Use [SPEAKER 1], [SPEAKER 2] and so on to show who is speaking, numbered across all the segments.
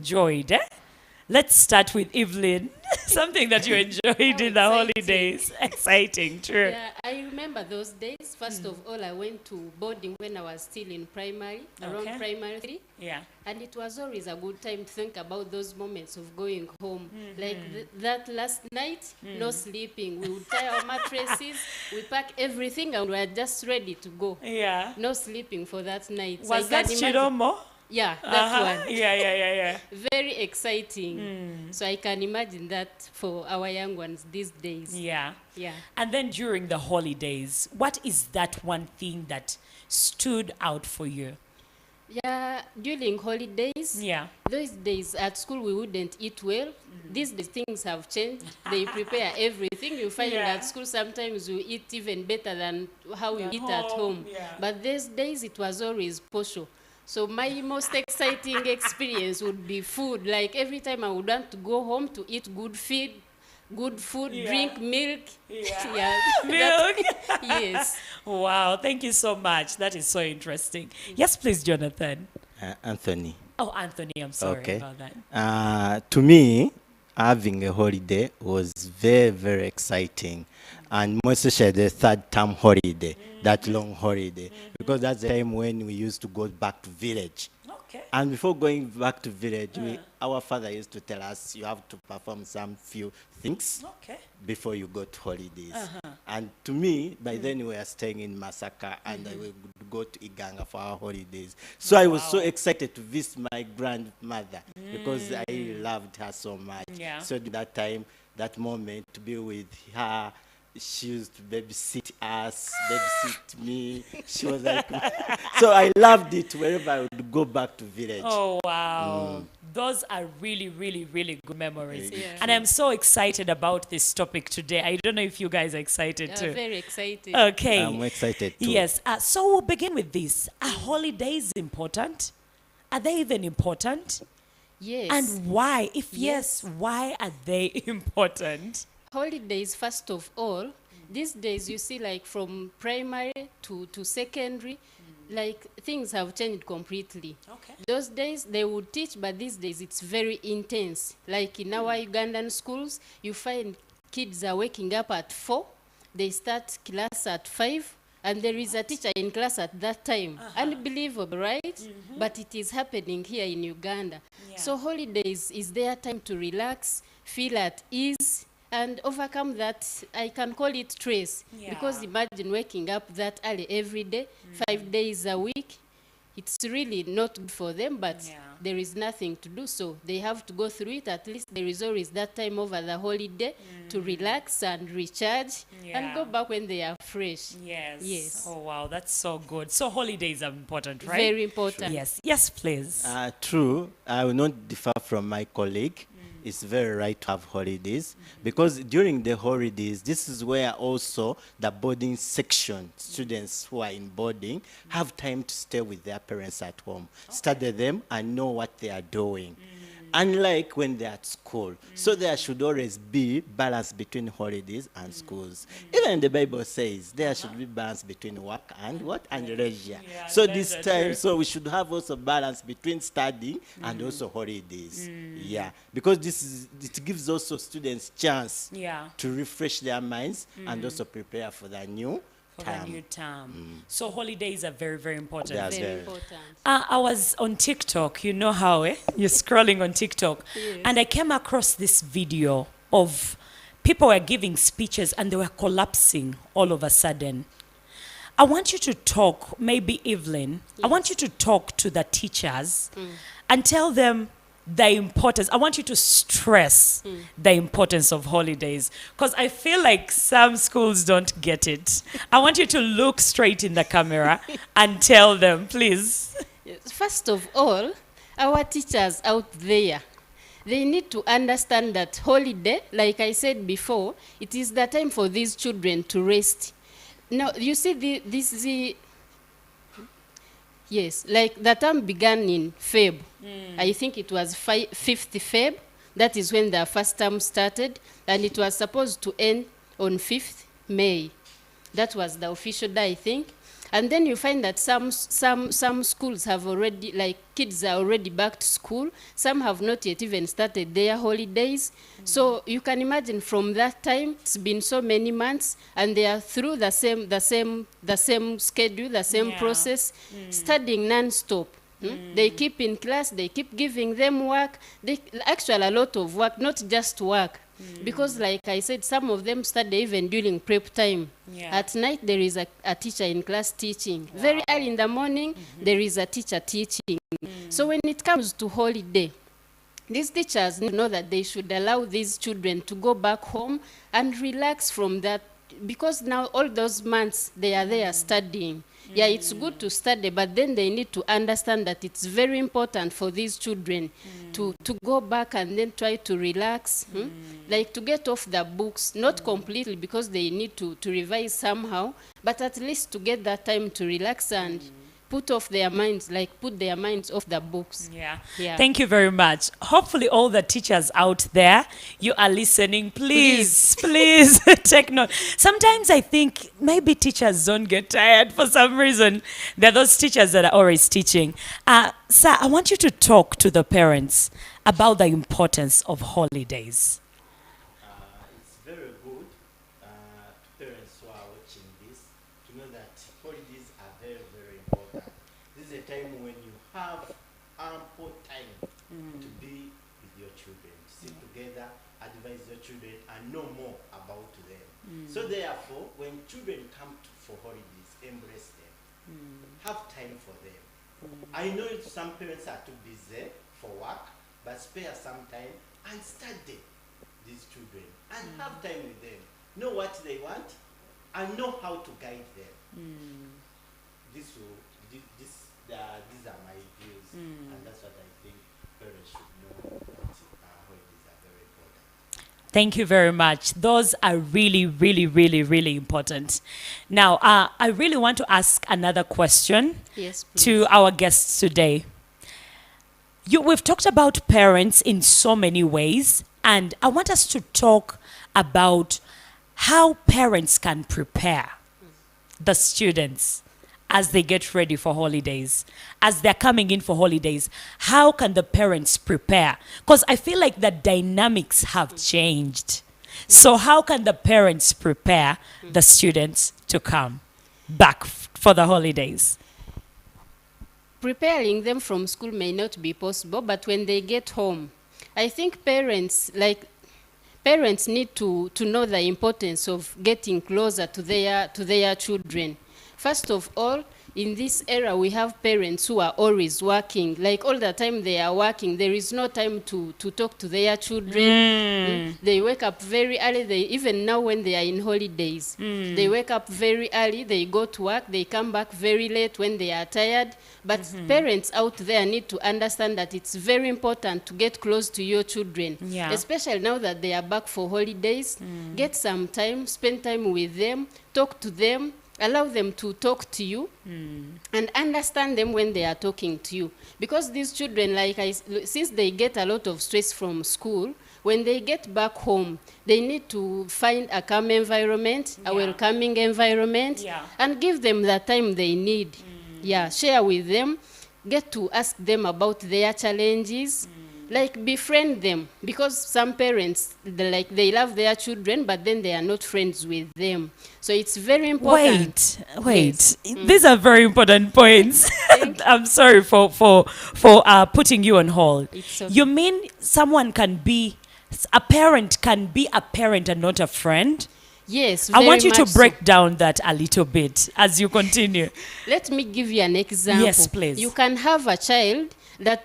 [SPEAKER 1] enjoyed. Let's start with Evelyn. Something that you enjoyed in the holidays. Exciting, true.
[SPEAKER 2] Yeah, I remember those days. First of all, I went to boarding when I was still in primary, around primary 3.
[SPEAKER 1] Yeah.
[SPEAKER 2] And it was always a good time to think about those moments of going home. Like that last night, no sleeping. We would tie our mattresses, we pack everything, and we are just ready to go.
[SPEAKER 1] Yeah.
[SPEAKER 2] No sleeping for that night.
[SPEAKER 1] Was that Chiromo?
[SPEAKER 2] Yeah, that one.
[SPEAKER 1] Yeah.
[SPEAKER 2] Very exciting. So I can imagine that for our young ones these days.
[SPEAKER 1] Yeah.
[SPEAKER 2] Yeah.
[SPEAKER 1] And then during the holidays, what is that one thing that stood out for you?
[SPEAKER 2] Yeah, during holidays,
[SPEAKER 1] Yeah.
[SPEAKER 2] those days at school we wouldn't eat well. These days things have changed. They prepare everything. You find at school sometimes you eat even better than how you eat at home.
[SPEAKER 1] Yeah.
[SPEAKER 2] But these days it was always posho. So my most exciting experience would be food. Like every time I would want to go home to eat good food, drink milk.
[SPEAKER 1] Yeah.
[SPEAKER 2] Milk.
[SPEAKER 1] Milk.
[SPEAKER 2] Yes.
[SPEAKER 1] Wow, thank you so much. That is so interesting. Yes, please, Jonathan.
[SPEAKER 3] Anthony.
[SPEAKER 1] Oh, Anthony, I'm sorry about that.
[SPEAKER 3] To me, having a holiday was very, very exciting. And most especially the third term holiday, that long holiday. Because that's the time when we used to go back to village.
[SPEAKER 1] Okay.
[SPEAKER 3] And before going back to village, our father used to tell us you have to perform some few things before you go to holidays. And to me, by then we were staying in Masaka and I would go to Iganga for our holidays. So I was so excited to visit my grandmother because I loved her so much.
[SPEAKER 1] Yeah.
[SPEAKER 3] So that time, that moment to be with her, she used to babysit us, babysit me. She was like, so I loved it wherever I would go back to village.
[SPEAKER 1] Oh, wow. Those are really, really, really good memories.
[SPEAKER 2] Yeah.
[SPEAKER 1] And I'm so excited about this topic today. I don't know if you guys are excited too.
[SPEAKER 2] Very excited.
[SPEAKER 1] Okay.
[SPEAKER 3] I'm excited too.
[SPEAKER 1] Yes. So we'll begin with this. Are holidays important? Are they even important?
[SPEAKER 2] Yes.
[SPEAKER 1] And why? If yes, why are they important?
[SPEAKER 2] Holidays, first of all, these days you see like from primary to secondary, like things have changed completely.
[SPEAKER 1] Okay.
[SPEAKER 2] Those days they would teach, but these days it's very intense. Like in our Ugandan schools, you find kids are waking up at 4, they start class at 5, and there is a teacher in class at that time. Unbelievable, right? But it is happening here in Uganda.
[SPEAKER 1] Yeah.
[SPEAKER 2] So holidays is their time to relax, feel at ease, and overcome that, I can call it stress.
[SPEAKER 1] Yeah.
[SPEAKER 2] Because imagine waking up that early every day, 5 days a week. It's really not good for them, but there is nothing to do. So they have to go through it. At least there is always that time over the holiday to relax and recharge and go back when they are fresh.
[SPEAKER 1] Yes. Oh, wow. That's so good. So holidays are important, right?
[SPEAKER 2] Very important.
[SPEAKER 1] Yes. Yes, please.
[SPEAKER 3] True. I will not differ from my colleague. It's very right to have holidays because during the holidays, this is where also the boarding section, students who are in boarding, have time to stay with their parents at home, study them and know what they are doing. Unlike when they're at school. So there should always be balance between holidays and schools. Even the Bible says there should be balance between work and what? And leisure. So this time, so we should have also balance between studying and also holidays. Yeah, because it gives also students chance to refresh their minds and also prepare for the new
[SPEAKER 1] term. So holidays are very, very important.
[SPEAKER 2] Very important.
[SPEAKER 1] I was on TikTok, you know how, You're scrolling on TikTok. And I came across this video of people were giving speeches and they were collapsing all of a sudden. I want you to talk, maybe Evelyn, I want you to talk to the teachers and tell them the importance. I want you to stress the importance of holidays because I feel like some schools don't get it. I want you to look straight in the camera and tell them, please.
[SPEAKER 2] First of all, our teachers out there, they need to understand that holiday, like I said before, it is the time for these children to rest. Now, you see, yes, like the term began in Feb. I think it was 5th Feb. That is when the first term started. And it was supposed to end on 5th May. That was the official day, I think. And then you find that some schools have already, like kids are already back to school. Some have not yet even started their holidays. So you can imagine from that time, it's been so many months, and they are through the same schedule, the same
[SPEAKER 1] Yeah.
[SPEAKER 2] process, studying non-stop. They keep in class, they keep giving them work. Actually, a lot of work, not just work. Because like I said, some of them study even during prep time.
[SPEAKER 1] Yeah.
[SPEAKER 2] At night, there is a teacher in class teaching. Very early in the morning, there is a teacher teaching. So when it comes to holiday, these teachers know that they should allow these children to go back home and relax from that, because now all those months they are there studying. Yeah, it's good to study, but then they need to understand that it's very important for these children to go back and then try to relax, like to get off the books, not completely because they need to revise somehow, but at least to get that time to relax and put their minds off the books.
[SPEAKER 1] Yeah.
[SPEAKER 2] Yeah.
[SPEAKER 1] Thank you very much. Hopefully all the teachers out there, you are listening. Please take note. Sometimes I think maybe teachers don't get tired for some reason. There are those teachers that are always teaching. Sir, I want you to talk to the parents about the importance of holidays.
[SPEAKER 3] It's very good to parents who are watching this to know that holidays are very, very important. This is a time when you have ample time to be with your children, sit together, advise your children, and know more about them. So therefore, when children come for holidays, embrace them. Have time for them. I know some parents are too busy for work, but spare some time and study these children and have time with them. Know what they want and know how to guide them. These are my views, and that's what I think parents should know, that holidays are very important.
[SPEAKER 1] Thank you very much. Those are really, really, really, really important. Now, I really want to ask another question
[SPEAKER 2] Yes, please.
[SPEAKER 1] to our guests today. We've talked about parents in so many ways, and I want us to talk about how parents can prepare the students as they get ready for holidays, as they're coming in for holidays. How can the parents prepare? Because I feel like the dynamics have changed. So how can the parents prepare the students to come back for the holidays?
[SPEAKER 2] Preparing them from school may not be possible, but when they get home, I think parents need to know the importance of getting closer to their children. First of all, in this era, we have parents who are always working. Like all the time they are working, there is no time to talk to their children. They wake up very early. Even now when they are in holidays, they wake up very early, they go to work, they come back very late when they are tired. But parents out there need to understand that it's very important to get close to your children, especially now that they are back for holidays. Get some time, spend time with them, talk to them, allow them to talk to you, and understand them when they are talking to you. Because these children, since they get a lot of stress from school, when they get back home, they need to find a calm environment, a welcoming environment, and give them the time they need. Share with them, get to ask them about their challenges, befriend them, because some parents, they love their children, but then they are not friends with them. So it's very important.
[SPEAKER 1] Wait.
[SPEAKER 2] Yes.
[SPEAKER 1] These are very important points. I'm sorry for putting you on hold.
[SPEAKER 2] It's okay.
[SPEAKER 1] You mean a parent can be a parent and not a friend?
[SPEAKER 2] Yes,
[SPEAKER 1] I want you to
[SPEAKER 2] so.
[SPEAKER 1] break down that a little bit as you continue.
[SPEAKER 2] Let me give you an example.
[SPEAKER 1] Yes, please.
[SPEAKER 2] You can have a child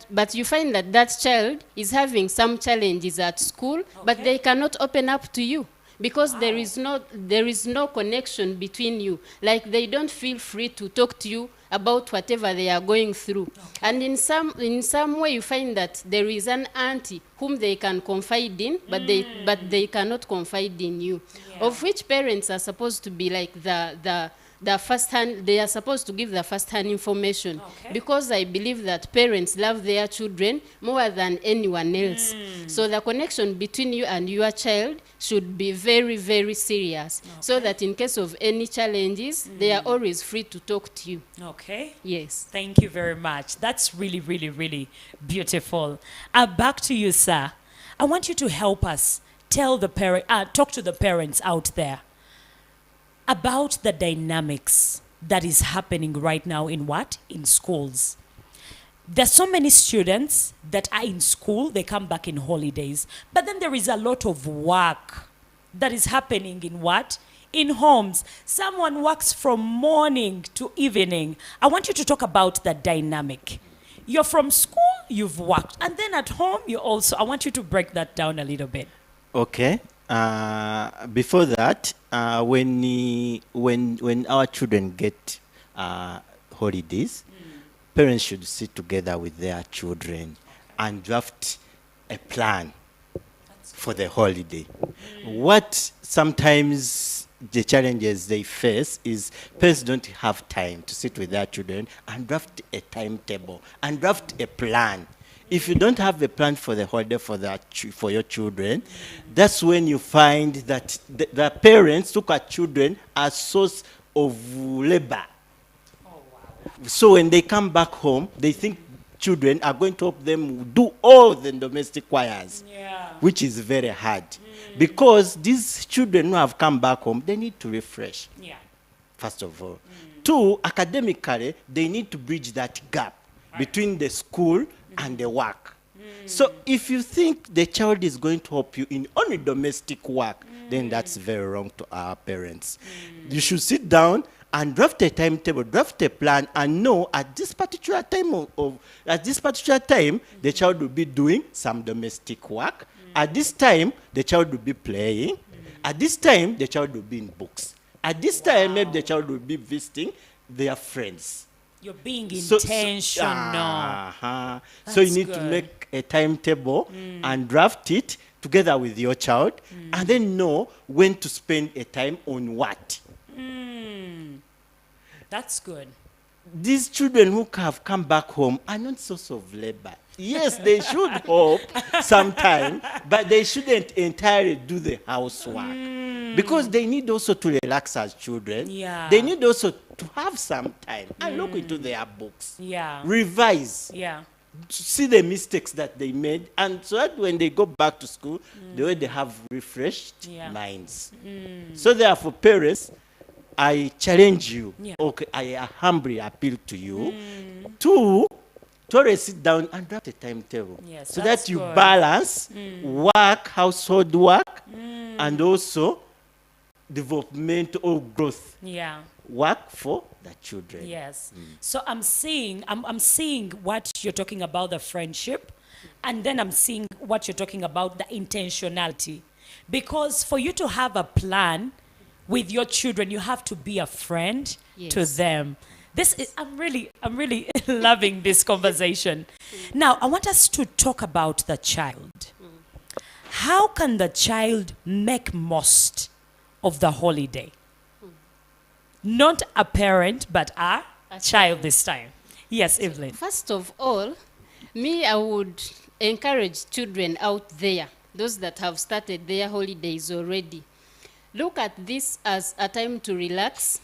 [SPEAKER 2] but you find that child is having some challenges at school, but they cannot open up to you because there is no connection between you. Like they don't feel free to talk to you about whatever they are going through. And in some way you find that there is an auntie whom they can confide in, but they cannot confide in you. Of which parents are supposed to be like the first hand, they are supposed to give the first hand information.
[SPEAKER 1] Okay.
[SPEAKER 2] Because I believe that parents love their children more than anyone else. So the connection between you and your child should be very, very serious. So that in case of any challenges, they are always free to talk to you.
[SPEAKER 1] Okay.
[SPEAKER 2] Yes.
[SPEAKER 1] Thank you very much. That's really, really, really beautiful. Back to you, sir. I want you to help us talk to the parents out there about the dynamics that is happening right now in schools. There's so many students that are in school, they come back in holidays, but then there is a lot of work that is happening in homes. Someone works from morning to evening. I want you to talk about the dynamic. You're from school, you've worked, and then at home I want you to break that down a little bit.
[SPEAKER 3] Okay. Before that, when our children get holidays, parents should sit together with their children and draft a plan for the holiday. What sometimes the challenges they face is parents don't have time to sit with their children and draft a timetable and draft a plan. If you don't have a plan for the holiday for your children, that's when you find that the parents look at children as source of labor. So when they come back home, they think children are going to help them do all the domestic wires, which is very hard. Because these children who have come back home, they need to refresh, first of all. Two, academically, they need to bridge that gap between the school and the work. So if you think the child is going to help you in only domestic work, then that's very wrong to our parents. You should sit down and draft a timetable, draft a plan, and know at this particular time the child will be doing some domestic work. At this time, the child will be playing. At this time, the child will be in books. At this time, maybe the child will be visiting their friends.
[SPEAKER 1] You're being intentional.
[SPEAKER 3] So you need to make a timetable and draft it together with your child, and then know when to spend a time on what.
[SPEAKER 1] That's good.
[SPEAKER 3] These children who have come back home are not source of labor. Yes, they should help sometime, but they shouldn't entirely do the housework. Because they need also to relax as children. They need also to have some time and look into their books. Revise. See the mistakes that they made, and so that when they go back to school, the way they have refreshed minds. So therefore, parents, I challenge you. Okay, I humbly appeal to you to always sit down and draft a timetable, so that you balance work, household work, and also developmental growth. Work for the children.
[SPEAKER 1] So I'm seeing what you're talking about, the friendship, and then I'm seeing what you're talking about, the intentionality. Because for you to have a plan with your children, you have to be a friend to them. I'm really loving this conversation. Now, I want us to talk about the child. How can the child make most of the holiday? Not a parent, but a child this time. Yes, Evelyn.
[SPEAKER 2] First of all, I would encourage children out there, those that have started their holidays already. Look at this as a time to relax,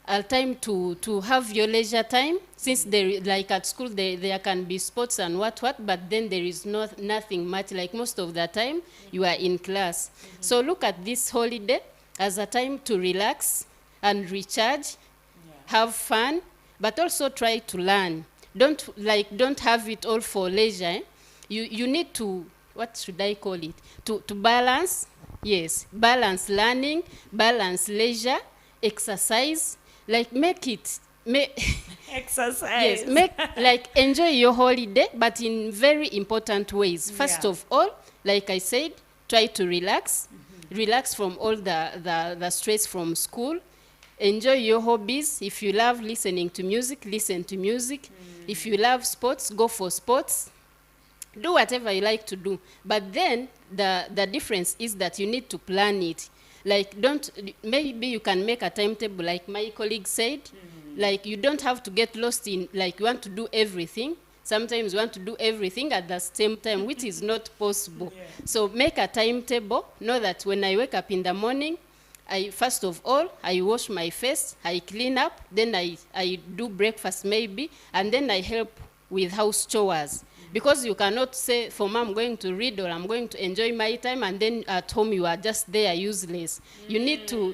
[SPEAKER 2] a time to have your leisure time. Since like at school, there can be sports and what, but then there is nothing much. Like most of the time, you are in class. So look at this holiday as a time to relax and recharge, have fun, but also try to learn. Don't have it all for leisure. You need to, what should I call it? To balance. Yes, balance learning, balance leisure, exercise.
[SPEAKER 1] Exercise.
[SPEAKER 2] Yes, enjoy your holiday, but in very important ways. First of all, like I said, try to relax. Relax from all the stress from school. Enjoy your hobbies. If you love listening to music, listen to music. If you love sports, go for sports. Do whatever you like to do. But then the difference is that you need to plan it. Like, maybe you can make a timetable, like my colleague said. Like, you don't have to get lost in, like, you want to do everything. Sometimes you want to do everything at the same time, which is not possible. Yeah. So make a timetable. Know that when I wake up in the morning, first of all, I wash my face, I clean up, then I do breakfast maybe, and then I help with house chores. Because you cannot say, for mom, I'm going to read or I'm going to enjoy my time, and then at home you are just there useless. You need to,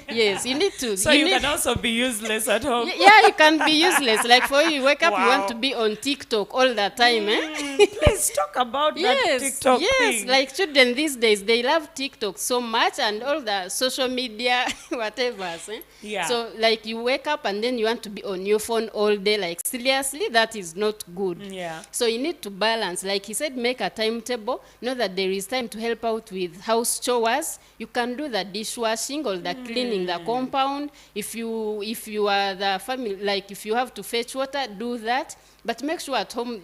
[SPEAKER 2] yes, you need to.
[SPEAKER 1] So you can also be useless at home.
[SPEAKER 2] Yeah, you can be useless. Like for you wake up, you want to be on TikTok all the time.
[SPEAKER 1] Please talk about that TikTok thing.
[SPEAKER 2] Yes, like children these days, they love TikTok so much and all the social media, whatever.
[SPEAKER 1] Yeah.
[SPEAKER 2] So like you wake up and then you want to be on your phone all day. Like seriously, that is not good.
[SPEAKER 1] Yeah.
[SPEAKER 2] So you need to balance. Like he said, make a timetable. Know that there is time to help out with house chores. You can do the dishwashing or the cleaning the compound. If you are the family, like if you have to fetch water, do that. But make sure at home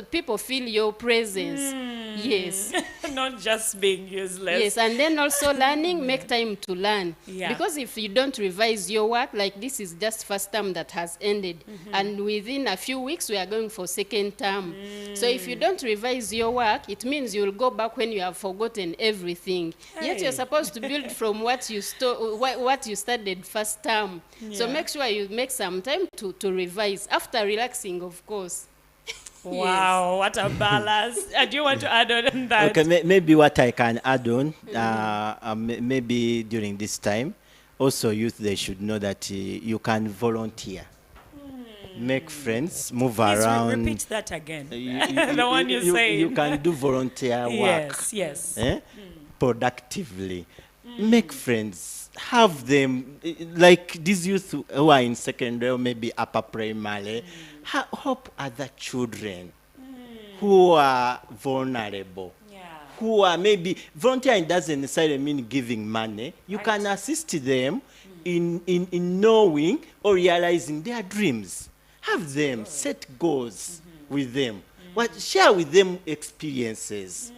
[SPEAKER 2] people feel your presence. Yes.
[SPEAKER 1] Not just being useless.
[SPEAKER 2] Yes, and then also learning, make time to learn.
[SPEAKER 1] Yeah.
[SPEAKER 2] Because if you don't revise your work, like this is just first term that has ended. And within a few weeks, we are going for second term. So if you don't revise your work, it means you'll go back when you have forgotten everything. Yet you're supposed to build from what you studied first term. So make sure you make some time to revise after relaxing, of course.
[SPEAKER 1] Wow, what a balance. Do you want to add on that?
[SPEAKER 3] Okay, maybe what I can add on, maybe during this time, also youth, they should know that you can volunteer. Make friends, move
[SPEAKER 1] Please
[SPEAKER 3] around.
[SPEAKER 1] Repeat that again. The one you say.
[SPEAKER 3] You can do volunteer work.
[SPEAKER 1] Yes.
[SPEAKER 3] Productively. Make friends. Have them, like these youth who are in secondary or maybe upper primary, help other children who are vulnerable. Who are maybe, volunteering doesn't necessarily mean giving money. You can assist them in knowing or realizing their dreams. Have them set goals with them. Share with them experiences.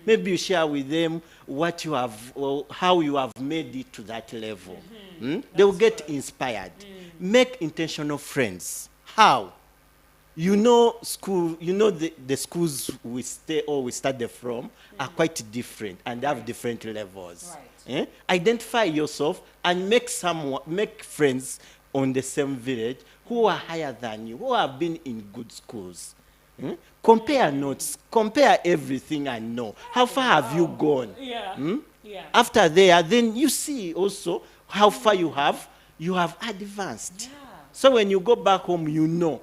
[SPEAKER 3] Maybe you share with them what you have, or how you have made it to that level. They will get inspired. Make intentional friends. How? You know, the schools we stay or we study from are quite different and they have different levels. Right. Identify yourself and make friends on the same village who are higher than you, who have been in good schools. Compare notes, compare everything and know how far have you gone. After there, then you see also how far you have advanced. So when you go back home, you know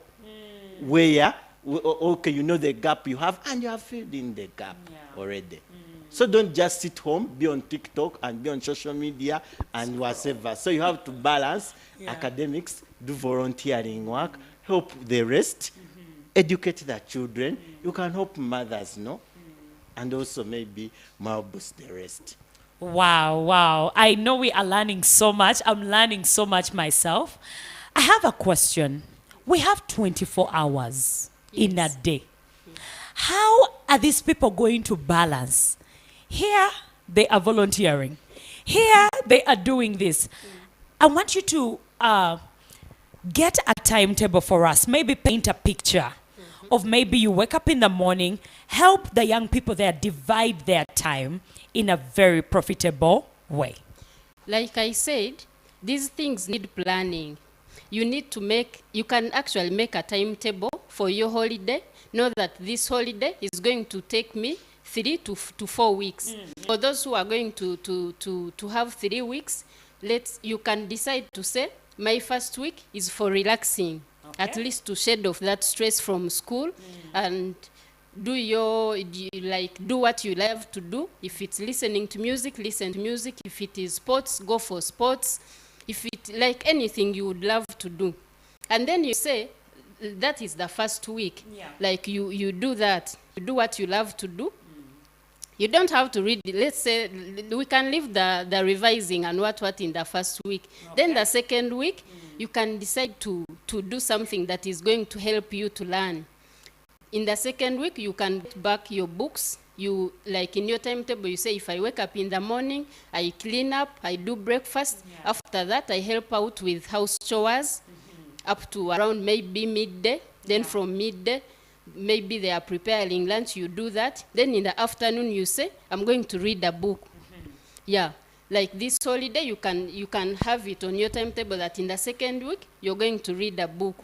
[SPEAKER 3] where, okay, you know the gap you have, and you have filled in the gap already. So don't just sit home, be on TikTok and be on social media and whatever. So you have to balance academics, do volunteering work, help the rest, educate the children. You can help mothers, and also maybe more boost the rest.
[SPEAKER 1] Wow. I know we are learning so much. I'm learning so much myself. I have a question. We have 24 hours in a day. How are these people going to balance? Here, they are volunteering. Here, they are doing this. I want you to get a timetable for us. Maybe paint a picture of maybe you wake up in the morning, help the young people there divide their time in a very profitable way.
[SPEAKER 2] Like I said, these things need planning. You can actually make a timetable for your holiday. Know that this holiday is going to take me 3 to 4 weeks. For those who are going to have 3 weeks, you can decide to say, my first week is for relaxing, at least to shed off that stress from school and do what you love to do. If it's listening to music, listen to music. If it is sports, go for sports. If it like anything you would love to do. And then you say, that is the first week. Like you do that. You do what you love to do. You don't have to read. Let's say we can leave the revising and what in the first week. Then the second week, you can decide to do something that is going to help you to learn. In the second week, you can get back your books you, like in your timetable, you say, if I wake up in the morning, I clean up, I do breakfast.
[SPEAKER 1] Yeah.
[SPEAKER 2] After that, I help out with house chores up to around maybe midday. Then
[SPEAKER 1] Yeah.
[SPEAKER 2] from midday, maybe they are preparing lunch, you do that. Then in the afternoon, you say, I'm going to read a book. Yeah. Like this holiday, you can have it on your timetable that in the second week, you're going to read a book.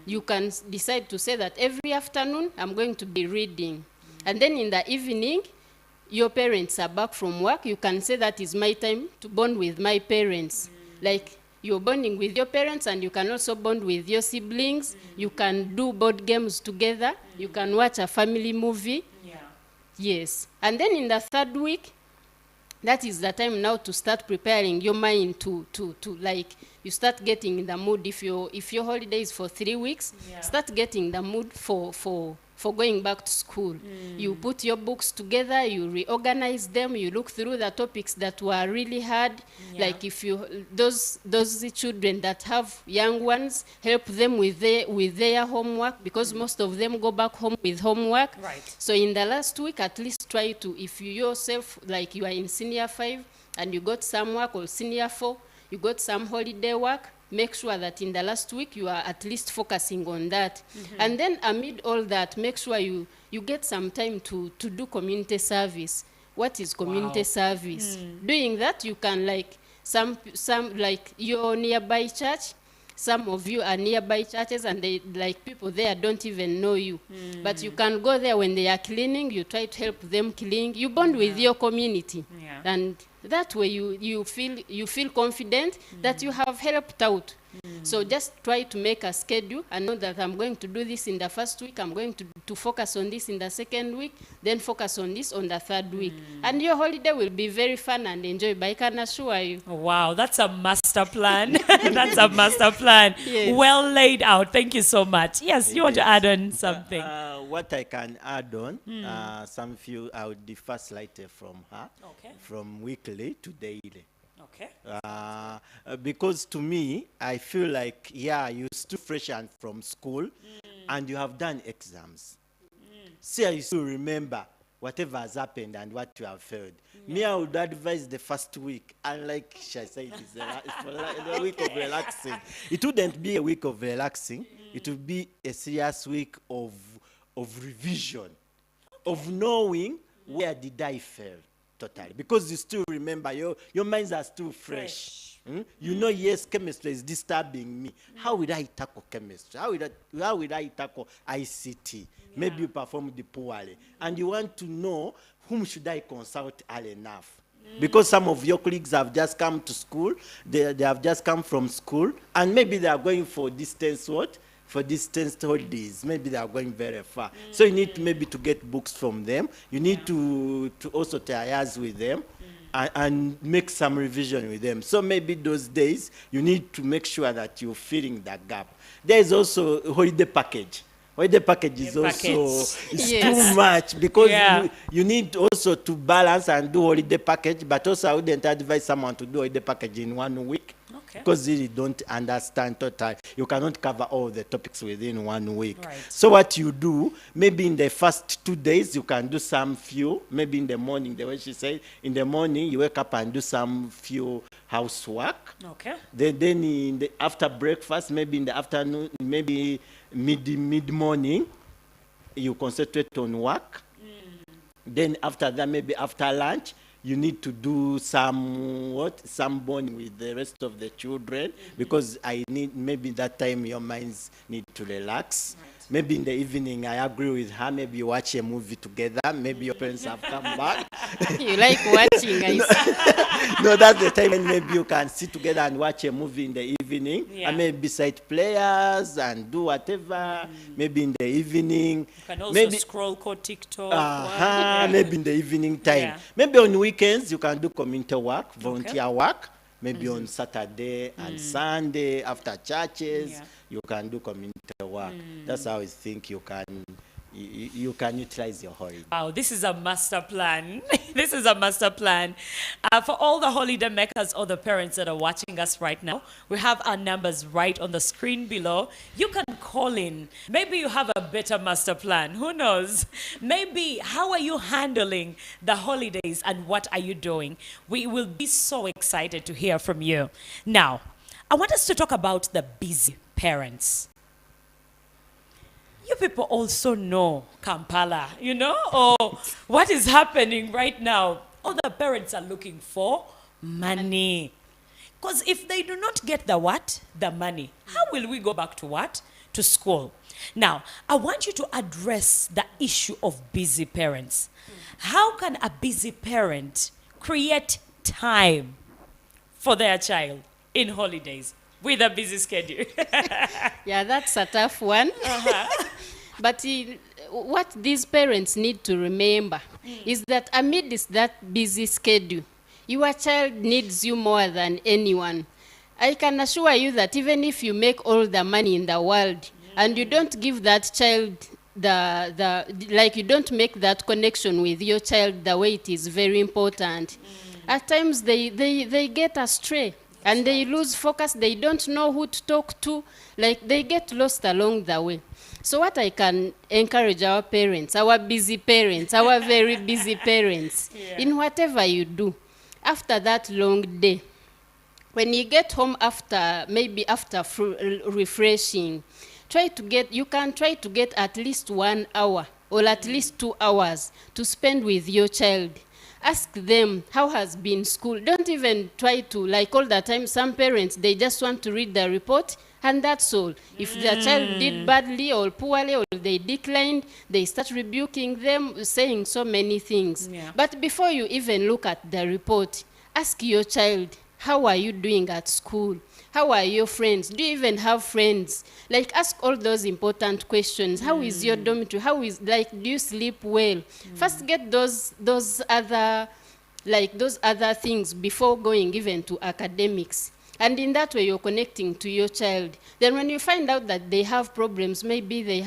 [SPEAKER 2] You can decide to say that every afternoon, I'm going to be reading. And then in the evening, your parents are back from work. You can say that is my time to bond with my parents. Like you're bonding with your parents, and you can also bond with your siblings. You can do board games together. You can watch a family movie.
[SPEAKER 1] Yeah.
[SPEAKER 2] Yes. And then in the third week, that is the time now to start preparing your mind to like, you start getting in the mood. If your holiday is for 3 weeks,
[SPEAKER 1] Yeah.
[SPEAKER 2] start getting the mood for going back to school. You put your books together, you reorganize them, you look through the topics that were really hard.
[SPEAKER 1] Yeah.
[SPEAKER 2] Like if you, those children that have young ones, help them with their homework, because most of them go back home with homework.
[SPEAKER 1] Right.
[SPEAKER 2] So in the last week, at least try to, if you yourself, like you are in senior 5 and you got some work, or senior 4, you got some holiday work, make sure that in the last week you are at least focusing on that. And then amid all that, make sure you get some time to do community service. What is community
[SPEAKER 1] Wow.
[SPEAKER 2] service? Doing that, you can, like, some like your nearby church, some of you are nearby churches, and they, like, people there don't even know you. But you can go there when they are cleaning, you try to help them clean. You bond with your community.
[SPEAKER 1] Yeah.
[SPEAKER 2] And that way you feel confident that you have helped out. So just try to make a schedule and know that I'm going to do this in the first week, I'm going to focus on this in the second week, then focus on this on the third week. And your holiday will be very fun and enjoyable, I can assure you.
[SPEAKER 1] Wow, that's a master plan. That's a master plan.
[SPEAKER 2] Yes.
[SPEAKER 1] Well laid out. Thank you so much. Yes, you want to add on something?
[SPEAKER 3] What I can add on, some few, I would differ slightly from her,
[SPEAKER 1] Okay.
[SPEAKER 3] from weekly to daily.
[SPEAKER 1] Okay.
[SPEAKER 3] Because to me, I feel like, yeah, you're still fresh and from school, and you have done exams. See, I still remember whatever has happened and what you have felt. Me, I would advise the first week, and like Sha said, it's a week of relaxing. It wouldn't be a week of relaxing. It would be a serious week of revision, of knowing where did I fail totally. Because you still remember, your minds are still fresh. You know, yes, chemistry is disturbing me. How will I tackle chemistry? How will I tackle ICT? Maybe you performed poorly. And you want to know, whom should I consult early enough? Because some of your colleagues have just come to school, they have just come from school, and maybe they are going for distance what? For distance holidays. Maybe they are going very far. So you need to maybe to get books from them. You need to also liaise with them and make some revision with them. So maybe those days, you need to make sure that you're filling that gap. There is also a holiday package. Holiday package is also too much, because you need also to balance and do holiday package, but also I wouldn't advise someone to do holiday package in 1 week. Because you don't understand totally. You cannot cover all the topics within 1 week.
[SPEAKER 1] Right.
[SPEAKER 3] So what you do, maybe in the first 2 days, you can do some few. Maybe in the morning, the way she said, in the morning, you wake up and do some few housework.
[SPEAKER 1] Okay.
[SPEAKER 3] Then after breakfast, maybe in the afternoon, maybe mid-morning, you concentrate on work. Then after that, maybe after lunch, you need to do some bonding with the rest of the children, because maybe that time your minds need to relax. Right. Maybe in the evening, I agree with her, maybe you watch a movie together, maybe your parents have come back.
[SPEAKER 2] You like watching, I see.
[SPEAKER 3] No, that's the time when maybe you can sit together and watch a movie in the evening, and maybe beside players and do whatever, maybe in the evening.
[SPEAKER 1] You can also scroll TikTok.
[SPEAKER 3] Maybe in the evening time. Maybe on weekends, you can do community work, volunteer work. Maybe on Saturday and Sunday, after churches, you can do community work. That's how I think you you can utilize your holiday.
[SPEAKER 1] Wow, this is a master plan. This is a master plan. For all the holiday makers or the parents that are watching us right now, we have our numbers right on the screen below. You can call in. Maybe you have a better master plan. Who knows? Maybe how are you handling the holidays and what are you doing? We will be so excited to hear from you. Now, I want us to talk about the busy parents. You people also know Kampala, you know, or what is happening right now. All the parents are looking for money. Because if they do not get the what? The money. How will we go back to what? To school. Now, I want you to address the issue of busy parents. How can a busy parent create time for their child in holidays with a busy schedule?
[SPEAKER 2] Yeah, that's a tough one. But what these parents need to remember is that amidst that busy schedule, your child needs you more than anyone. I can assure you that even if you make all the money in the world and you don't give that child like you don't make that connection with your child the way it is very important, at times they get astray. And they lose focus, they don't know who to talk to, like they get lost along the way. So what I can encourage our parents, our busy parents, our very busy parents, in whatever you do, after that long day, when you get home maybe after refreshing, you can try to get at least 1 hour or at least 2 hours to spend with your child. Ask them, how has been school? Don't even try to, like all the time, some parents, they just want to read the report, and that's all. If their child did badly or poorly or they declined, they start rebuking them, saying so many things.
[SPEAKER 1] Yeah.
[SPEAKER 2] But before you even look at the report, ask your child, how are you doing at school? How are your friends? Do you even have friends? Like, ask all those important questions. How is your dormitory? Do you sleep well? First get those other things before going even to academics. And in that way, you're connecting to your child. Then when you find out that they have problems, maybe they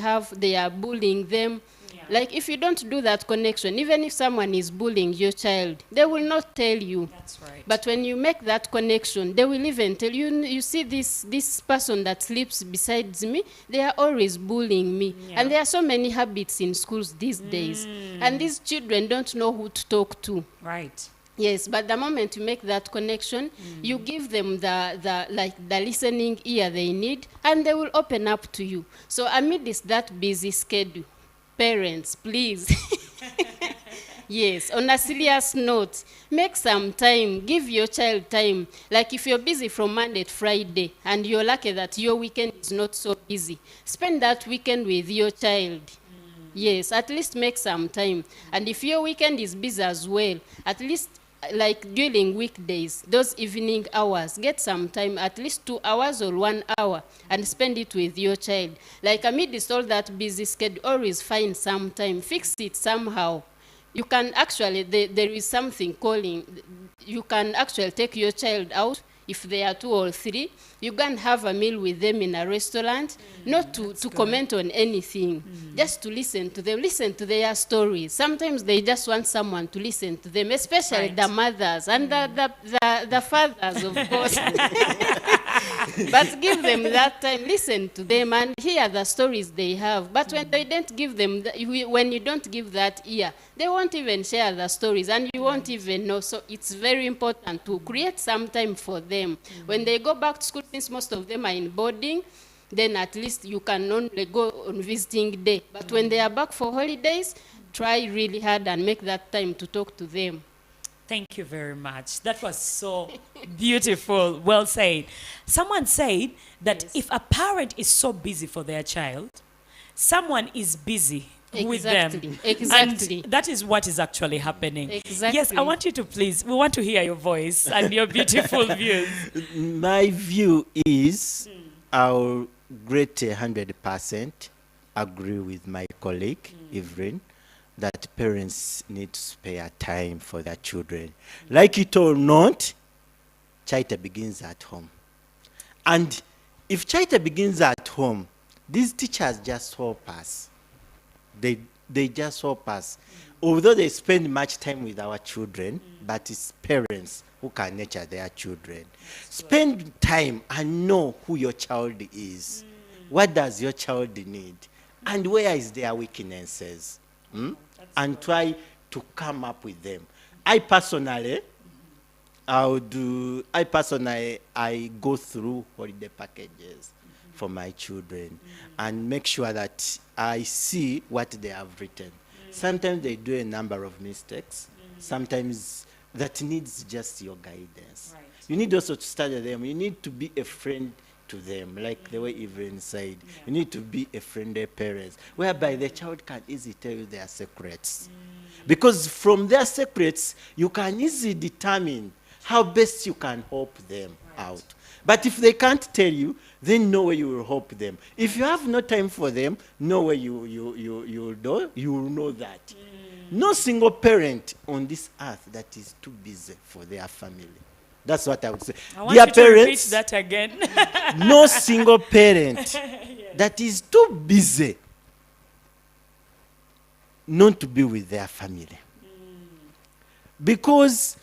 [SPEAKER 2] are bullying them. Like, if you don't do that connection, even if someone is bullying your child, they will not tell you.
[SPEAKER 1] That's right.
[SPEAKER 2] But when you make that connection, they will even tell you, you see this person that sleeps beside me, they are always bullying me.
[SPEAKER 1] Yeah.
[SPEAKER 2] And there are so many habits in schools these days. And these children don't know who to talk to.
[SPEAKER 1] Right.
[SPEAKER 2] Yes, but the moment you make that connection, you give them the listening ear they need, and they will open up to you. So amidst that busy schedule, parents, please. Yes, on a serious note, make some time, give your child time. Like if you're busy from Monday to Friday and you're lucky that your weekend is not so busy, spend that weekend with your child. Yes, at least make some time. And if your weekend is busy as well, at least like during weekdays, those evening hours, get some time, at least 2 hours or 1 hour, and spend it with your child. Like amidst all that busy schedule, always find some time, fix it somehow. You can actually, there is something calling, you can actually take your child out. If they are 2 or 3, you can have a meal with them in a restaurant, not to comment on anything, just to listen to them, listen to their stories. Sometimes they just want someone to listen to them, especially the mothers and the fathers, of course. But give them that time, listen to them and hear the stories they have. But when they don't give them, when you don't give that ear, they won't even share the stories and you won't even know. So it's very important to create some time for them. When they go back to school, since most of them are in boarding, then at least you can only go on visiting day. But when they are back for holidays, try really hard and make that time to talk to them.
[SPEAKER 1] Thank you very much. That was so beautiful. Well said. Someone said that if a parent is so busy for their child, someone is busy with them.
[SPEAKER 2] Exactly.
[SPEAKER 1] And that is what is actually happening.
[SPEAKER 2] Exactly.
[SPEAKER 1] Yes, I want you to please, we want to hear your voice and your beautiful views.
[SPEAKER 3] My view is I'll grade 100% agree with my colleague, Evelyn, that parents need to spare time for their children. Like it or not, charity begins at home. And if charity begins at home, these teachers just help us They just help us. Although they spend much time with our children, but it's parents who can nurture their children. Spend time and know who your child is. What does your child need? And where is their weaknesses? And try to come up with them. I personally I go through holiday packages for my children and make sure that I see what they have written. Sometimes they do a number of mistakes. Sometimes that needs just your guidance.
[SPEAKER 1] Right.
[SPEAKER 3] You need also to study them. You need to be a friend to them, like the way Evelyn said. You need to be a friendly parent, whereby the child can easily tell you their secrets. Because from their secrets, you can easily determine how best you can help them out. But if they can't tell you, then no way you will help them. If you have no time for them, no way you will know that. No single parent on this earth that is too busy for their family. That's what I would say.
[SPEAKER 1] I want you to repeat that again.
[SPEAKER 3] No single parent that is too busy not to be with their family. Because,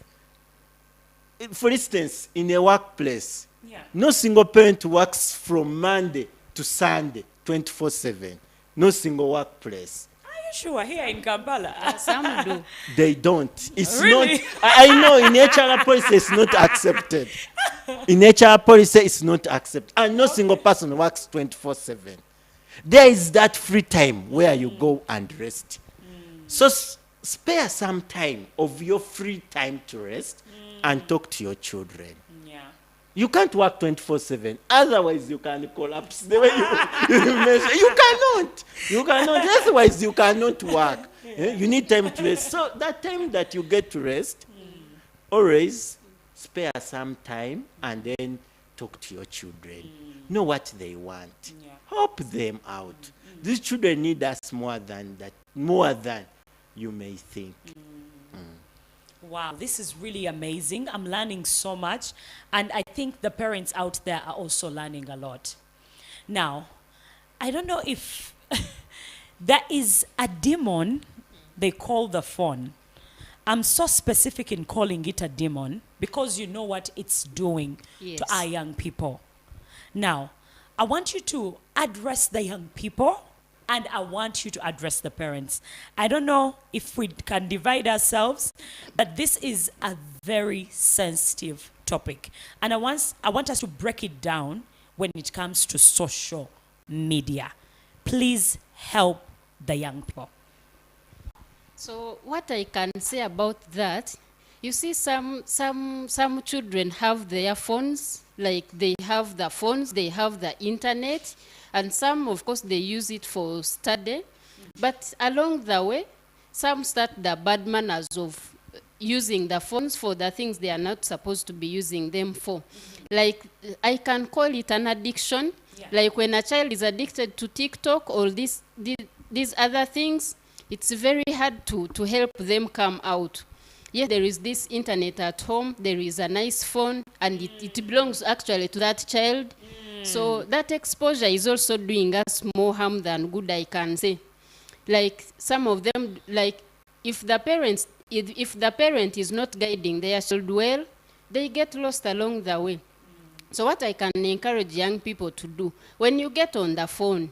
[SPEAKER 3] for instance, in a workplace, no single parent works from Monday to Sunday, 24/7. No single workplace.
[SPEAKER 1] Are you sure? Here in Kampala?
[SPEAKER 2] Some do.
[SPEAKER 3] They don't. It's
[SPEAKER 1] Really?
[SPEAKER 3] not. I know in HR policy it's not accepted. In HR policy it's not accepted. And no single person works 24/7. There is that free time where you go and rest. So spare some time of your free time to rest and talk to your children.
[SPEAKER 1] Yeah.
[SPEAKER 3] You can't work 24/7. Otherwise, you can collapse the way you mentioned. You cannot. You cannot. Otherwise, you cannot work. You need time to rest. So that time that you get to rest, always spare some time and then talk to your children. Know what they want.
[SPEAKER 1] Yeah.
[SPEAKER 3] Help them out. These children need us more than that, more than you may think.
[SPEAKER 1] Wow, this is really amazing. I'm learning so much. And I think the parents out there are also learning a lot. Now, I don't know if there is a demon they call the phone. I'm so specific in calling it a demon because you know what it's doing to our young people. Now, I want you to address the young people and I want you to address the parents. I don't know if we can divide ourselves, but this is a very sensitive topic. And I want us to break it down when it comes to social media. Please help the young people.
[SPEAKER 2] So what I can say about that, you see some children have their phones, like they have the phones, they have the internet, and some, of course, they use it for study. But along the way, some start the bad manners of using the phones for the things they are not supposed to be using them for. Like, I can call it an addiction. Like when a child is addicted to TikTok or these other things, it's very hard to help them come out. Yes, there is this internet at home, there is a nice phone, and it belongs actually to that child. So that exposure is also doing us more harm than good, I can say. Like some of them, like if the parent is not guiding their child well, they get lost along the way. So what I can encourage young people to do, when you get on the phone,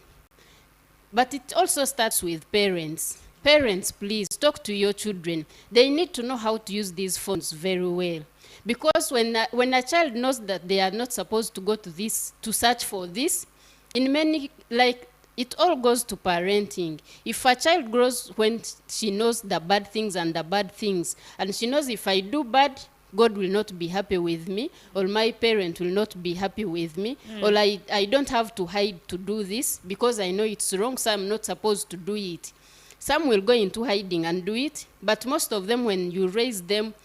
[SPEAKER 2] but it also starts with parents. Parents, please talk to your children. They need to know how to use these phones very well. Because when a child knows that they are not supposed to go to this, to search for this, in many, like, it all goes to parenting. If a child grows when she knows the bad things and the bad things, and she knows if I do bad, God will not be happy with me, or my parent will not be happy with me, or I don't have to hide to do this because I know it's wrong, so I'm not supposed to do it. Some will go into hiding and do it, but most of them, when you raise them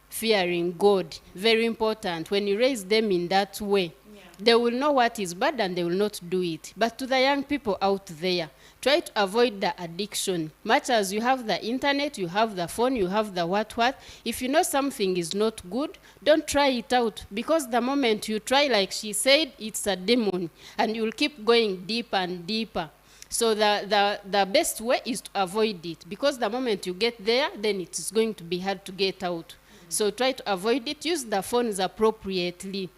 [SPEAKER 2] fearing God, very important, when you raise them in that way, they will know what is bad and they will not do it. But to the young people out there, try to avoid the addiction. Much as you have the internet, you have the phone, you have the what. If you know something is not good, don't try it out. Because the moment you try, like she said, it's a demon. And you'll keep going deeper and deeper. So the best way is to avoid it, because the moment you get there, then it is going to be hard to get out. So try to avoid it. Use the phones appropriately.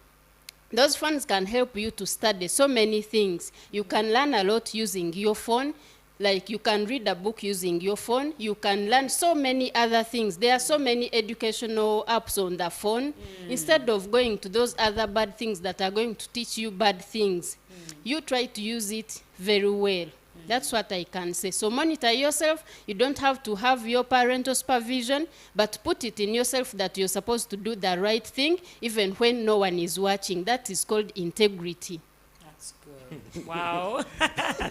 [SPEAKER 2] Those phones can help you to study so many things. You can learn a lot using your phone. Like you can read a book using your phone. You can learn so many other things. There are so many educational apps on the phone. Instead of going to those other bad things that are going to teach you bad things, you try to use it very well. That's what I can say. So monitor yourself. You don't have to have your parental supervision, but put it in yourself that you're supposed to do the right thing even when no one is watching. That is called integrity.
[SPEAKER 1] That's good. Wow.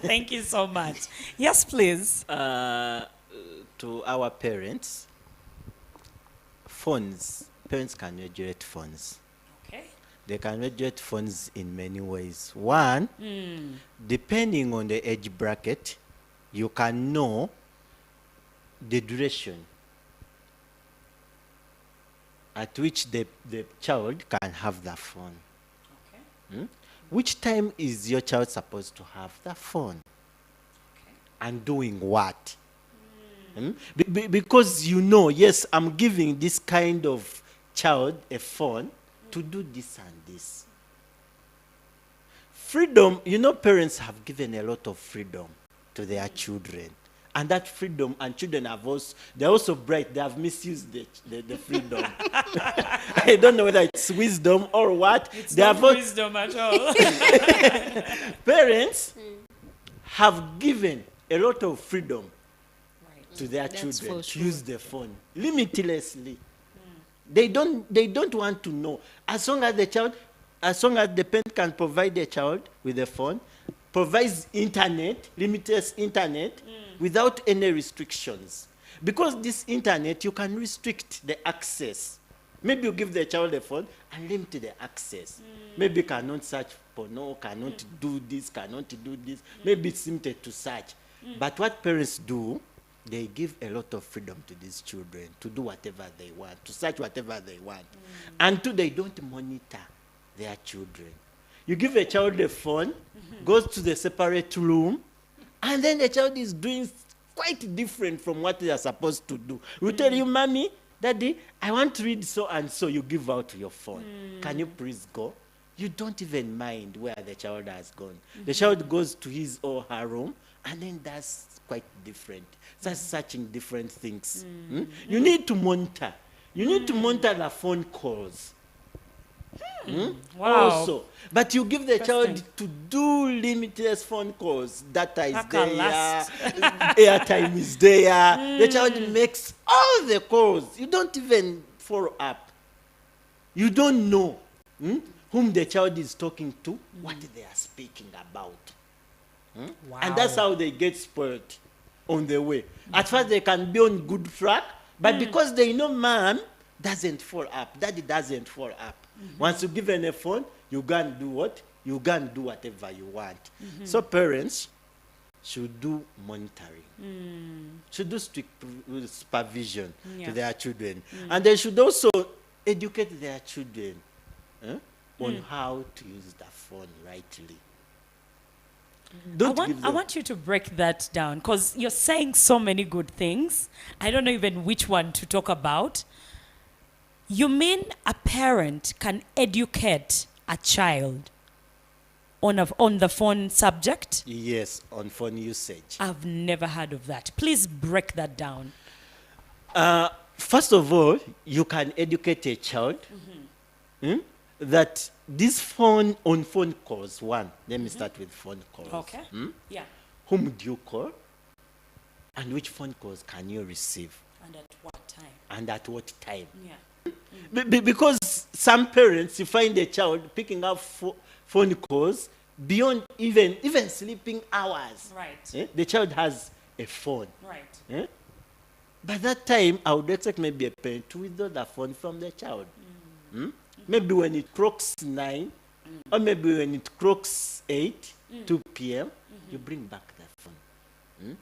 [SPEAKER 1] Thank you so much. Yes, please.
[SPEAKER 3] To our parents, parents can regulate phones.
[SPEAKER 1] Okay.
[SPEAKER 3] They can regulate phones in many ways. One, depending on the age bracket, you can know the duration at which the child can have the phone.
[SPEAKER 1] Okay.
[SPEAKER 3] Which time is your child supposed to have the phone?
[SPEAKER 1] Okay.
[SPEAKER 3] And doing what? Because you know, yes, I'm giving this kind of child a phone to do this and this. Freedom, you know, parents have given a lot of freedom to their children. And that freedom, and children have also, they're also bright, they have misused the freedom. I don't know whether it's wisdom or what.
[SPEAKER 1] It's
[SPEAKER 3] they
[SPEAKER 1] not
[SPEAKER 3] have
[SPEAKER 1] wisdom at all.
[SPEAKER 3] Parents have given a lot of freedom to their
[SPEAKER 2] That's
[SPEAKER 3] children
[SPEAKER 2] for
[SPEAKER 3] to
[SPEAKER 2] sure.
[SPEAKER 3] use the phone limitlessly. They don't want to know. As long as the parent can provide the child with a phone, provides internet, limitless internet, without any restrictions. Because this internet, you can restrict the access. Maybe you give the child a phone and limit the access. Maybe cannot search porno, cannot do this, cannot do this. Maybe it's limited to search. But what parents do, they give a lot of freedom to these children to do whatever they want, to search whatever they want. And two, they don't monitor their children. You give a child a phone, goes to the separate room, and then the child is doing quite different from what they are supposed to do. We tell you, Mommy, Daddy, I want to read so and so. You give out your phone. Can you please go? You don't even mind where the child has gone. The child goes to his or her room, and then that's quite different. Starts searching different things. You need to monitor. You need to monitor the phone calls.
[SPEAKER 1] Wow.
[SPEAKER 3] Also, but you give the child
[SPEAKER 1] Interesting.
[SPEAKER 3] to do limitless phone calls. Data is
[SPEAKER 1] That can
[SPEAKER 3] there,
[SPEAKER 1] last.
[SPEAKER 3] airtime is there. The child makes all the calls. You don't even follow up. You don't know whom the child is talking to, what they are speaking about.
[SPEAKER 1] Wow.
[SPEAKER 3] And that's how they get spoiled on the way. At first, they can be on good track, but because they know mom doesn't fall up, daddy doesn't fall up. Once you give them a phone, you go and do what? You go and do whatever you want. So parents should do monitoring, should do strict supervision
[SPEAKER 1] Yeah.
[SPEAKER 3] to their children. And they should also educate their children on how to use the phone rightly.
[SPEAKER 1] I want you to break that down because you're saying so many good things. I don't know even which one to talk about. You mean a parent can educate a child on the phone subject?
[SPEAKER 3] Yes, on phone usage.
[SPEAKER 1] I've never heard of that. Please break that down.
[SPEAKER 3] First of all, you can educate a child that this phone calls, one, let me start with phone calls.
[SPEAKER 1] Okay. Yeah.
[SPEAKER 3] Whom do you call? And which phone calls can you receive?
[SPEAKER 1] And at what time?
[SPEAKER 3] And at what time?
[SPEAKER 1] Yeah.
[SPEAKER 3] Because some parents, you find a child picking up phone calls beyond even sleeping hours.
[SPEAKER 1] Right.
[SPEAKER 3] The child has a phone.
[SPEAKER 1] Right.
[SPEAKER 3] By that time, I would expect maybe a parent to withdraw the phone from the child. Maybe when it clocks 9, or maybe when it clocks 8, 2 p.m., you bring back the phone.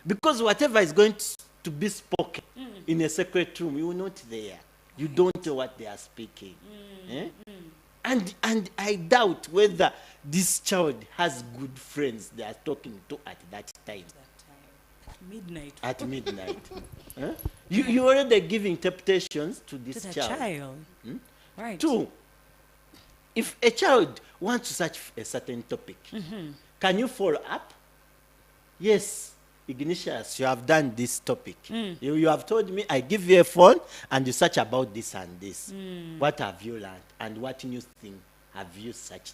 [SPEAKER 3] Because whatever is going to be spoken in a secret room, you are not there. You don't know what they are speaking. And I doubt whether this child has good friends they are talking to at that time.
[SPEAKER 1] Midnight.
[SPEAKER 3] At midnight. Huh? You already give interpretations to
[SPEAKER 1] To
[SPEAKER 3] this
[SPEAKER 1] the
[SPEAKER 3] child.
[SPEAKER 1] child. Right.
[SPEAKER 3] Two, if a child wants to search a certain topic, can you follow up? Yes, Ignatius, you have done this topic. You have told me, I give you a phone and you search about this and this. What have you learned? And what new thing have you searched?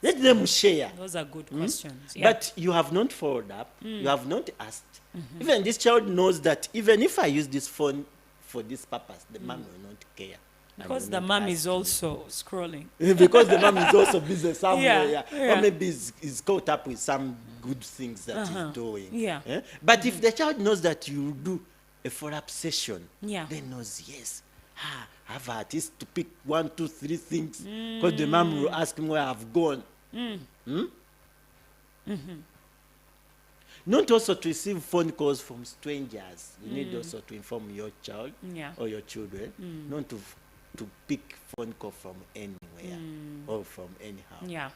[SPEAKER 3] Let them share.
[SPEAKER 1] Those are good questions. Yeah.
[SPEAKER 3] But you have not followed up. You have not asked. Even this child knows that even if I use this phone for this purpose, the mom will not care. and
[SPEAKER 1] because
[SPEAKER 3] will
[SPEAKER 1] the
[SPEAKER 3] not
[SPEAKER 1] mom
[SPEAKER 3] ask
[SPEAKER 1] is
[SPEAKER 3] me.
[SPEAKER 1] also scrolling.
[SPEAKER 3] Because the mom is also busy somewhere,
[SPEAKER 1] Yeah,
[SPEAKER 3] yeah.
[SPEAKER 1] yeah.
[SPEAKER 3] Or maybe is caught up with some good things that he's doing.
[SPEAKER 1] Yeah.
[SPEAKER 3] But if the child knows that you do a follow-up session,
[SPEAKER 1] Yeah.
[SPEAKER 3] then knows, yes, I have at least to pick 1, 2, 3 things, because the mom will ask me where I've gone. Not also to receive phone calls from strangers. You need also to inform your child
[SPEAKER 1] Yeah.
[SPEAKER 3] or your children, not to pick phone call from anywhere or from anyhow.
[SPEAKER 1] Yeah.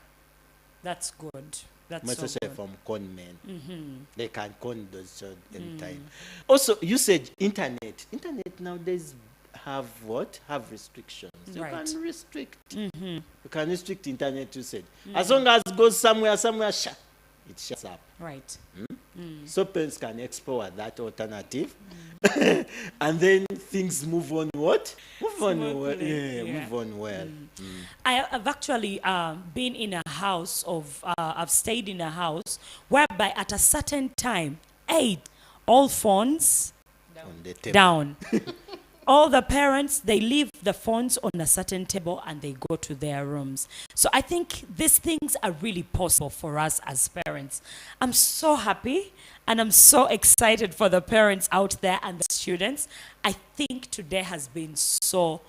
[SPEAKER 1] That's good. That's so
[SPEAKER 3] Especially
[SPEAKER 1] good.
[SPEAKER 3] from con men. They can con those children anytime. Also, usage internet. Internet nowadays have what? Have restrictions. You
[SPEAKER 1] Right.
[SPEAKER 3] can restrict. You can restrict internet usage. As long as it goes somewhere, it shuts up.
[SPEAKER 1] Right.
[SPEAKER 3] So parents can explore that alternative, and then things move on. What? Move on well.
[SPEAKER 1] Smoothly, yeah.
[SPEAKER 3] Move on well.
[SPEAKER 1] I have actually been in a house of, I've stayed in a house whereby at a certain time, all phones
[SPEAKER 3] On the table.
[SPEAKER 1] down. All the parents, they leave the phones on a certain table and they go to their rooms. So I think these things are really possible for us as parents. I'm so happy and I'm so excited for the parents out there and the students. I think today has been so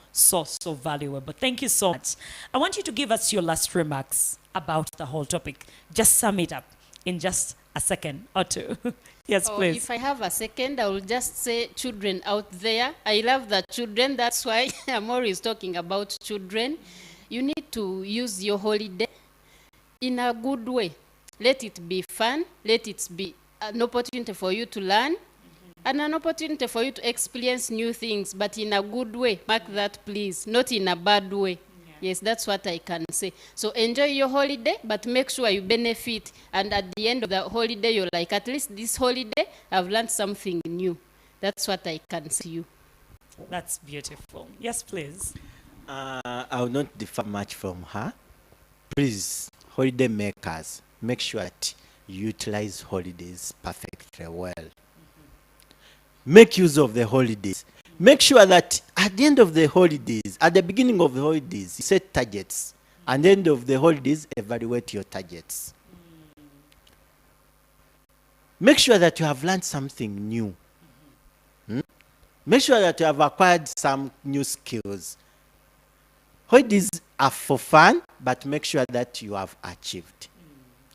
[SPEAKER 1] valuable. Thank you so much. I want you to give us your last remarks about the whole topic. Just sum it up in just a second or two. Yes,
[SPEAKER 2] Oh,
[SPEAKER 1] please.
[SPEAKER 2] if I have a second, I will just say children out there. I love the children. That's why Amori is talking about children. You need to use your holiday in a good way. Let it be fun. Let it be an opportunity for you to learn and an opportunity for you to experience new things, but in a good way. Mark that, please. Not in a bad way. Yes, that's what I can say. So enjoy your holiday, but make sure you benefit. And at the end of the holiday, you're like, at least this holiday, I've learned something new. That's what I can say to you.
[SPEAKER 1] That's beautiful. Yes, please.
[SPEAKER 3] I will not differ much from her. Please, holiday makers, make sure that you utilize holidays perfectly well. Make use of the holidays. Make sure that at the end of the holidays, at the beginning of the holidays, you set targets. At the end of the holidays, evaluate your targets. Make sure that you have learned something new. Make sure that you have acquired some new skills. Holidays are for fun, but make sure that you have achieved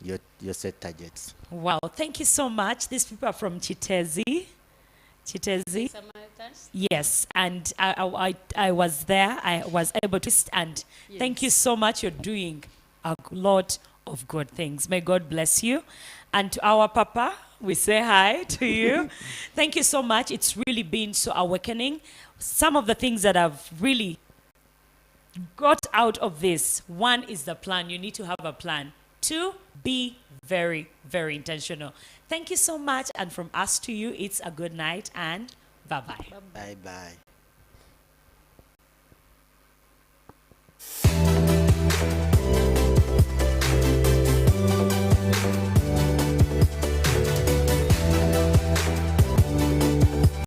[SPEAKER 3] your set targets.
[SPEAKER 1] Wow, thank you so much. These people are from Chitezi. Chitezi.
[SPEAKER 2] Samaritans?
[SPEAKER 1] Yes, and I was there. I was able to, and thank you so much. You're doing a lot of good things. May God bless you. And to our Papa, we say hi to you. Thank you so much. It's really been so awakening. Some of the things that I've really got out of this, one is the plan. You need to have a plan. 2, be very, very intentional. Thank you so much. And from us to you, it's a good night and bye-bye.
[SPEAKER 3] Bye-bye.